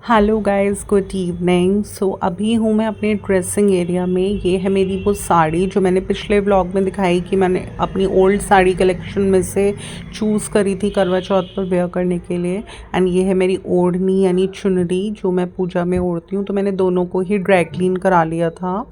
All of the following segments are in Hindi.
Hello guys, good evening. So अभी हूँ मैं अपने ड्रेसिंग एरिया में। ये है मेरी वो साड़ी जो मैंने पिछले व्लॉग में दिखाई कि मैंने अपनी ओल्ड साड़ी कलेक्शन में से चूज़ करी थी करवा चौथ पर वेयर करने के लिए। एंड ये है मेरी ओढ़नी यानी चुनरी जो मैं पूजा में ओढ़ती हूँ। तो मैंने दोनों को ही ड्राई क्लीन करा लिया था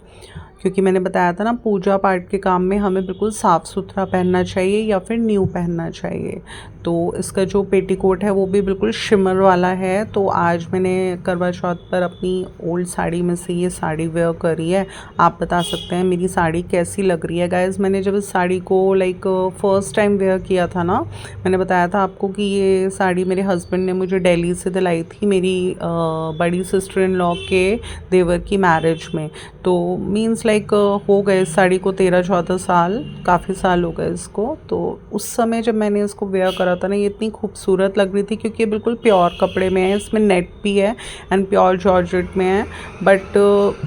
क्योंकि मैंने बताया था ना, पूजा पाठ के काम में हमें बिल्कुल साफ़ सुथरा पहनना चाहिए या फिर न्यू पहनना चाहिए। तो इसका जो पेटीकोट है वो भी बिल्कुल शिमर वाला है। तो आज मैंने करवा चौथ पर अपनी ओल्ड साड़ी में से ये साड़ी वेयर करी है। आप बता सकते हैं मेरी साड़ी कैसी लग रही है गाइस। मैंने जब इस साड़ी को फ़र्स्ट टाइम वेयर किया था ना, मैंने बताया था आपको कि ये साड़ी मेरे हस्बैंड ने मुझे दिल्ली से दिलाई थी मेरी बड़ी सिस्टर इन लॉ के देवर की मैरिज में। तो मीन्स हो गए इस साड़ी को 13-14 साल, काफ़ी साल हो गए इसको। तो उस समय जब मैंने इसको वेयर करा था ना, ये इतनी खूबसूरत लग रही थी क्योंकि ये बिल्कुल प्योर कपड़े में है, इसमें नेट भी है एंड प्योर जॉर्जेट में है। बट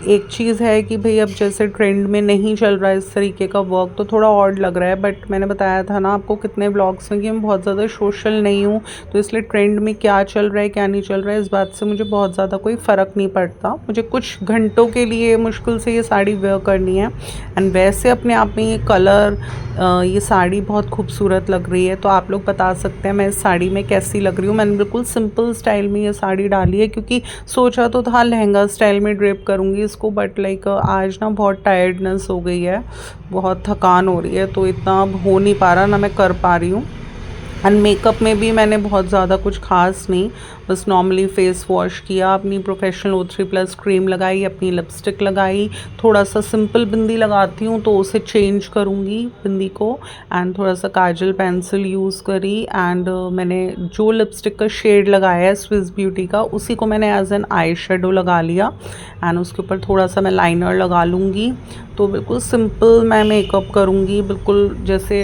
एक चीज़ है कि भाई अब जैसे ट्रेंड में नहीं चल रहा है इस तरीके का वर्क, तो थोड़ा ऑड लग रहा है। बट मैंने बताया था ना आपको कितने ब्लॉग्स में कि मैं बहुत ज़्यादा सोशल नहीं हूँ, तो इसलिए ट्रेंड में क्या चल रहा है क्या नहीं चल रहा है इस बात से मुझे बहुत ज़्यादा कोई फ़र्क नहीं पड़ता। मुझे कुछ घंटों के लिए मुश्किल से ये साड़ी वेयर करनी है। एंड वैसे अपने आप में ये कलर, ये साड़ी बहुत खूबसूरत लग रही है। तो आप लोग बता सकते हैं मैं इस साड़ी में कैसी लग रही हूँ। मैंने बिल्कुल सिंपल स्टाइल में ये साड़ी डाली है क्योंकि सोचा तो था लहंगा स्टाइल में ड्रेप करूँगी इसको, बट आज ना बहुत टायर्डनेस हो गई है, बहुत थकान हो रही है, तो इतना अब हो नहीं पा रहा, ना मैं कर पा रही हूँ। एंड मेकअप में भी मैंने बहुत ज़्यादा कुछ खास नहीं, बस नॉर्मली फेस वॉश किया, अपनी प्रोफेशनल O3+ क्रीम लगाई, अपनी लिपस्टिक लगाई, थोड़ा सा सिंपल बिंदी लगाती हूँ तो उसे चेंज करूँगी बिंदी को। एंड थोड़ा सा काजल पेंसिल यूज़ करी। एंड मैंने जो लिपस्टिक का शेड लगाया है स्विस ब्यूटी का, उसी को मैंने एज एन आई शेडो लगा लिया। एंड उसके ऊपर थोड़ा सा मैं लाइनर लगा लूँगी। तो बिल्कुल सिंपल मैं मेकअप करूँगी, बिल्कुल जैसे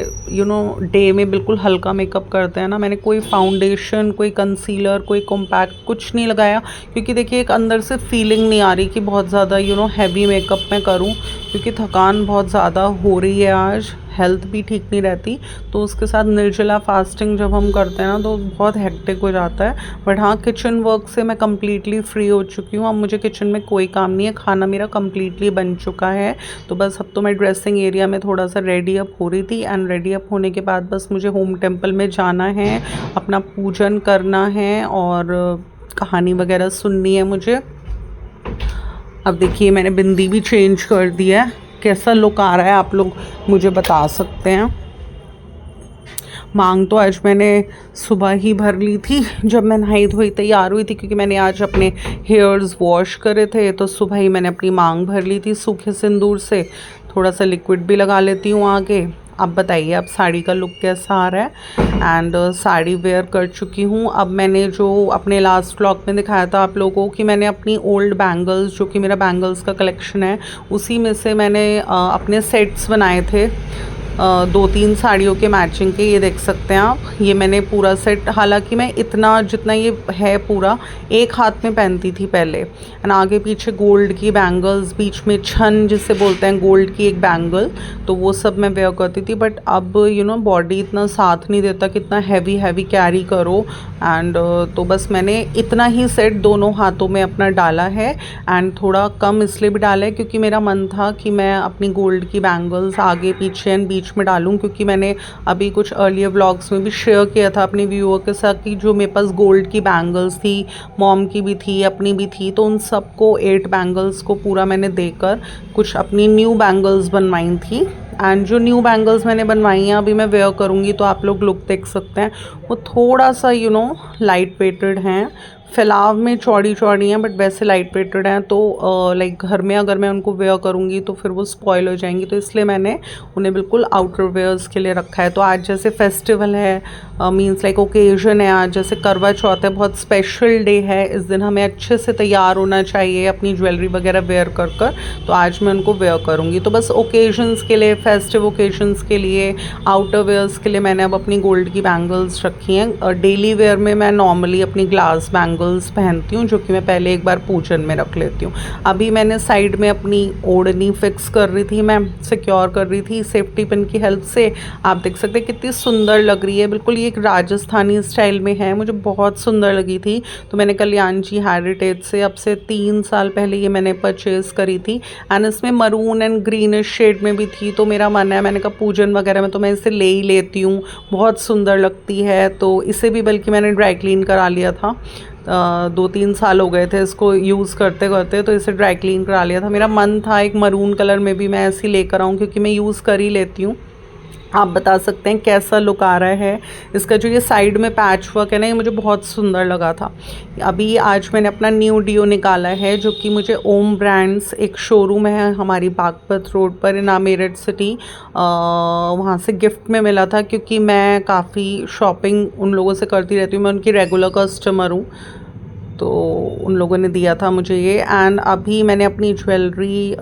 डे में बिल्कुल हल्का मेकअप करते हैं ना। मैंने कोई फाउंडेशन, कोई कंसीलर, कोई कॉम्पैक्ट कुछ नहीं लगाया क्योंकि देखिए एक अंदर से फीलिंग नहीं आ रही कि बहुत ज़्यादा हैवी मेकअप मैं करूँ, क्योंकि थकान बहुत ज़्यादा हो रही है आज, हेल्थ भी ठीक नहीं रहती। तो उसके साथ निर्जला फास्टिंग जब हम करते हैं ना तो बहुत हेक्टिक हो जाता है। बट हाँ, किचन वर्क से मैं कम्प्लीटली फ्री हो चुकी हूँ। अब मुझे किचन में कोई काम नहीं है, खाना मेरा कम्प्लीटली बन चुका है। तो बस अब तो मैं ड्रेसिंग एरिया में थोड़ा सा रेडी अप हो रही थी। एंड रेडी अप होने के बाद बस मुझे होम टेम्पल में जाना है, अपना पूजन करना है और कहानी वगैरह सुननी है मुझे। अब देखिए मैंने बिंदी भी चेंज कर दी है। कैसा लुक आ रहा है आप लोग मुझे बता सकते हैं। मांग तो आज मैंने सुबह ही भर ली थी जब मैं नहाई धोई तैयार हुई थी, क्योंकि मैंने आज अपने हेयर्स वॉश करे थे। तो सुबह ही मैंने अपनी मांग भर ली थी सूखे सिंदूर से। थोड़ा सा लिक्विड भी लगा लेती हूँ आगे। अब बताइए अब साड़ी का लुक कैसा आ रहा है। एंड साड़ी वेयर कर चुकी हूँ। अब मैंने जो अपने लास्ट व्लॉग में दिखाया था आप लोगों को कि मैंने अपनी ओल्ड बैंगल्स, जो कि मेरा बैंगल्स का कलेक्शन है, उसी में से मैंने अपने सेट्स बनाए थे 2-3 साड़ियों के मैचिंग के। ये देख सकते हैं आप, ये मैंने पूरा सेट, हालांकि मैं इतना जितना ये है पूरा एक हाथ में पहनती थी पहले। एंड आगे पीछे गोल्ड की बैंगल्स, बीच में छन जिसे बोलते हैं गोल्ड की एक बैंगल, तो वो सब मैं वेयर करती थी। बट अब बॉडी इतना साथ नहीं देता, कितना हैवी हैवी कैरी करो। एंड तो बस मैंने इतना ही सेट दोनों हाथों में अपना डाला है। एंड थोड़ा कम इसलिए भी डाला है क्योंकि मेरा मन था कि मैं अपनी गोल्ड की बैंगल्स आगे पीछे एंड बीच में डालूं, क्योंकि मैंने अभी कुछ अर्लियर व्लॉग्स में भी शेयर किया था अपने व्यूअर के साथ कि जो मेरे पास गोल्ड की बैंगल्स थी, मॉम की भी थी, अपनी भी थी, तो उन सबको 8 बैंगल्स को पूरा मैंने देकर कुछ अपनी न्यू बैंगल्स बनवाई थी। एंड जो न्यू बैंगल्स मैंने बनवाई हैं अभी मैं वेयर करूँगी, तो आप लोग लुक देख सकते हैं। वो थोड़ा सा लाइट वेटेड हैं, फैलाव में चौड़ी चौड़ी हैं, बट वैसे लाइट वेटेड हैं। तो घर में अगर मैं उनको वेयर करूँगी तो फिर वो स्पॉइल हो जाएंगी, तो इसलिए मैंने उन्हें बिल्कुल आउटर वेयर्स के लिए रखा है। तो आज जैसे फेस्टिवल है, मीन्स ओकेजन है, आज जैसे करवा चौथ है, बहुत स्पेशल डे है, इस दिन हमें अच्छे से तैयार होना चाहिए अपनी ज्वेलरी वगैरह वेयर कर कर। तो आज मैं उनको वेयर करूँगी। तो बस ओकेजन्स के लिए, फेस्टिव ओकेजन्स के लिए, आउटर वेयर्स के लिए मैंने अब अपनी गोल्ड की बैंगल्स रखी हैं। डेली वेयर में मैं नॉर्मली अपनी ग्लास बैंगल बैंगल्स पहनती हूँ, जो कि मैं पहले एक बार पूजन में रख लेती हूँ। अभी मैंने साइड में अपनी ओढ़नी फिक्स कर रही थी, मैं सिक्योर कर रही थी सेफ्टी पिन की हेल्प से। आप देख सकते हैं कितनी सुंदर लग रही है, बिल्कुल ये एक राजस्थानी स्टाइल में है, मुझे बहुत सुंदर लगी थी। तो मैंने कल्याण जी हेरिटेज से अब से 3 साल पहले ये मैंने परचेज़ करी थी। एंड इसमें मरून एंड ग्रीनिश शेड में भी थी, तो मेरा मन है, मैंने कहा पूजन वगैरह में तो मैं इसे ले ही लेती हूँ, बहुत सुंदर लगती है। तो इसे भी बल्कि मैंने ड्राई क्लीन करा लिया था, 2-3 साल हो गए थे इसको यूज़ करते करते, तो इसे ड्राई क्लीन करा लिया था। मेरा मन था एक मरून कलर में भी मैं ऐसे ही लेकर आऊँ, क्योंकि मैं यूज़ कर ही लेती हूँ। आप बता सकते हैं कैसा लुक आ रहा है इसका। जो ये साइड में पैच वर्क है ना, ये मुझे बहुत सुंदर लगा था। अभी आज मैंने अपना न्यू डियो निकाला है, जो कि मुझे ओम ब्रांड्स, एक शोरूम है हमारी बागपत रोड पर इन मेरठ सिटी, वहाँ से गिफ्ट में मिला था, क्योंकि मैं काफ़ी शॉपिंग उन लोगों से करती रहती हूँ, मैं उनकी रेगुलर कस्टमर हूँ, तो उन लोगों ने दिया था मुझे ये। एंड अभी मैंने अपनी ज्वेलरी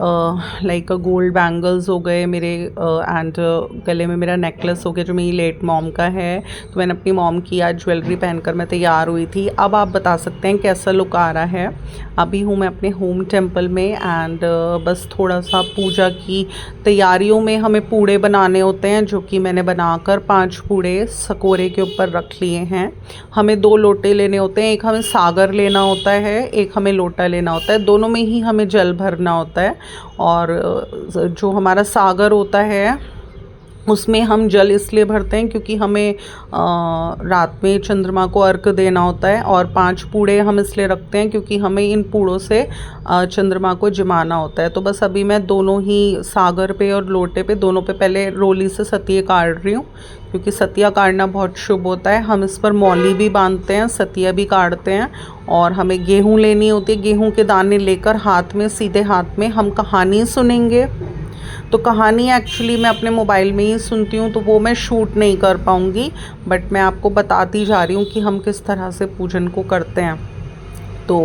लाइक गोल्ड बैंगल्स हो गए मेरे, एंड गले में मेरा नेकलेस हो गया जो मेरी लेट मॉम का है, तो मैंने अपनी मॉम की आज ज्वेलरी पहनकर मैं तैयार हुई थी। अब आप बता सकते हैं कैसा लुक आ रहा है। अभी हूँ मैं अपने होम टेम्पल में, एंड बस थोड़ा सा पूजा की तैयारियों में हमें पूड़े बनाने होते हैं, जो कि मैंने बनाकर 5 पूड़े सकोरे के ऊपर रख लिए हैं। हमें 2 लोटे लेने होते हैं, एक हमें सागर लेना होता है, एक हमें लोटा लेना होता है, दोनों में ही हमें जल भरना होता है। और जो हमारा सागर होता है उसमें हम जल इसलिए भरते हैं क्योंकि हमें रात में चंद्रमा को अर्घ देना होता है, और 5 पूड़े हम इसलिए रखते हैं क्योंकि हमें इन पूड़ों से चंद्रमा को जमाना होता है। तो बस अभी मैं दोनों ही सागर पे और लोटे पे, दोनों पे पहले रोली से सतिये काट रही हूँ, क्योंकि सतिया काटना बहुत शुभ होता है। हम इस पर मौली भी बांधते हैं, सतिया भी काटते हैं। और हमें गेहूँ लेनी होती है, गेहूँ के दाने लेकर हाथ में, सीधे हाथ में हम कहानी सुनेंगे। तो कहानी एक्चुअली मैं अपने मोबाइल में ही सुनती हूँ, तो वो मैं शूट नहीं कर पाऊँगी, बट मैं आपको बताती जा रही हूँ कि हम किस तरह से पूजन को करते हैं। तो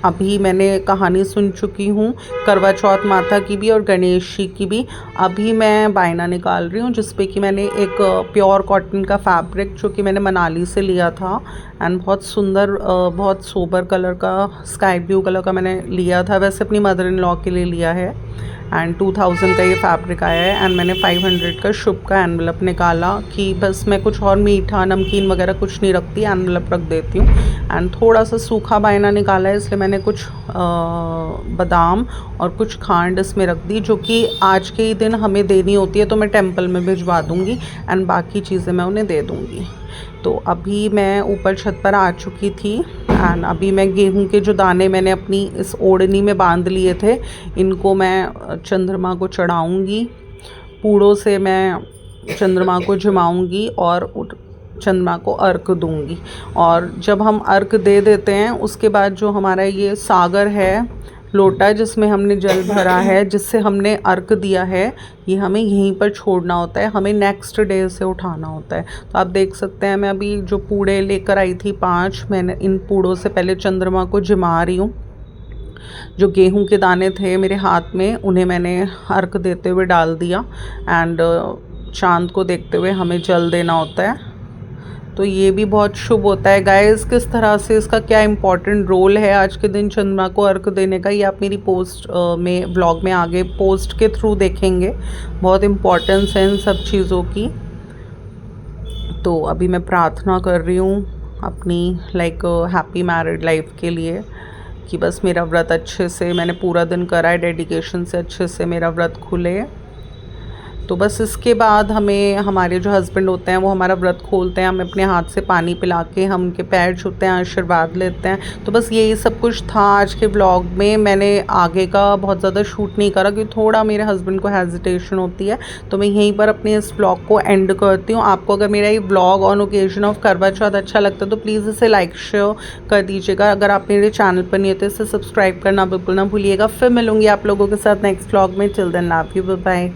अभी मैंने कहानी सुन चुकी हूँ, करवा चौथ माता की भी और गणेश जी की भी। अभी मैं बायना निकाल रही हूँ, जिस पे कि मैंने एक प्योर कॉटन का फैब्रिक, जो कि मैंने मनाली से लिया था, एंड बहुत सुंदर, बहुत सोबर कलर का, स्काई ब्लू कलर का मैंने लिया था। वैसे अपनी मदर इन लॉ के लिए लिया है, एंड 2000 का ये फैब्रिक आया है। एंड मैंने 500 का शुभ का एनवलप निकाला, कि बस मैं कुछ और मीठा नमकीन वगैरह कुछ नहीं रखती, एनवलप रख देती हूँ। एंड थोड़ा सा सूखा बायना निकाला है, इसलिए मैंने कुछ बादाम और कुछ खांड इसमें रख दी, जो कि आज के ही दिन हमें देनी होती है, तो मैं टेम्पल में भिजवा दूँगी, एंड बाकी चीज़ें मैं उन्हें दे दूँगी। तो अभी मैं ऊपर छत पर आ चुकी थी, एंड अभी मैं गेहूं के जो दाने मैंने अपनी इस ओढ़नी में बांध लिए थे, इनको मैं चंद्रमा को चढ़ाऊंगी, पूड़ों से मैं चंद्रमा को जमाऊंगी और चंद्रमा को अर्घ दूंगी। और जब हम अर्घ दे देते हैं, उसके बाद जो हमारा ये सागर है, लोटा जिसमें हमने जल भरा है, जिससे हमने अर्घ दिया है, ये हमें यहीं पर छोड़ना होता है, हमें नेक्स्ट डे से उठाना होता है। तो आप देख सकते हैं मैं अभी जो पूड़े लेकर आई थी 5, मैंने इन पूड़ों से पहले चंद्रमा को जमा रही हूँ। जो गेहूं के दाने थे मेरे हाथ में, उन्हें मैंने अर्घ देते हुए डाल दिया, एंड चांद को देखते हुए हमें जल देना होता है। तो ये भी बहुत शुभ होता है गाइस। किस तरह से इसका क्या इम्पोर्टेंट रोल है आज के दिन चंद्रमा को अर्घ देने का, ये आप मेरी पोस्ट में, व्लॉग में आगे पोस्ट के थ्रू देखेंगे। बहुत इम्पोर्टेंस है इन सब चीज़ों की। तो अभी मैं प्रार्थना कर रही हूँ अपनी लाइक हैप्पी मैरिड लाइफ के लिए, कि बस मेरा व्रत अच्छे से, मैंने पूरा दिन करा है डेडिकेशन से, अच्छे से मेरा व्रत खुले। तो बस इसके बाद हमें, हमारे जो हस्बैंड होते हैं वो हमारा व्रत खोलते हैं, हमें अपने हाथ से पानी पिला के हम उनके पैर छूते हैं, आशीर्वाद लेते हैं। तो बस यही सब कुछ था आज के व्लॉग में। मैंने आगे का बहुत ज़्यादा शूट नहीं करा, क्योंकि थोड़ा मेरे हस्बैंड को हेजिटेशन होती है, तो मैं यहीं पर अपने इस व्लॉग को एंड करती हूँ। आपको अगर मेरा ये व्लॉग ऑन ओकेजन ऑफ करवा चौथ अच्छा लगता है तो प्लीज़ इसे लाइक शेयर कर दीजिएगा। अगर आप मेरे चैनल पर नहीं होते, इसे सब्सक्राइब करना बिल्कुल ना भूलिएगा। फिर मिलूँगी आप लोगों के साथ नेक्स्ट व्लॉग में। Till then love you, bye bye.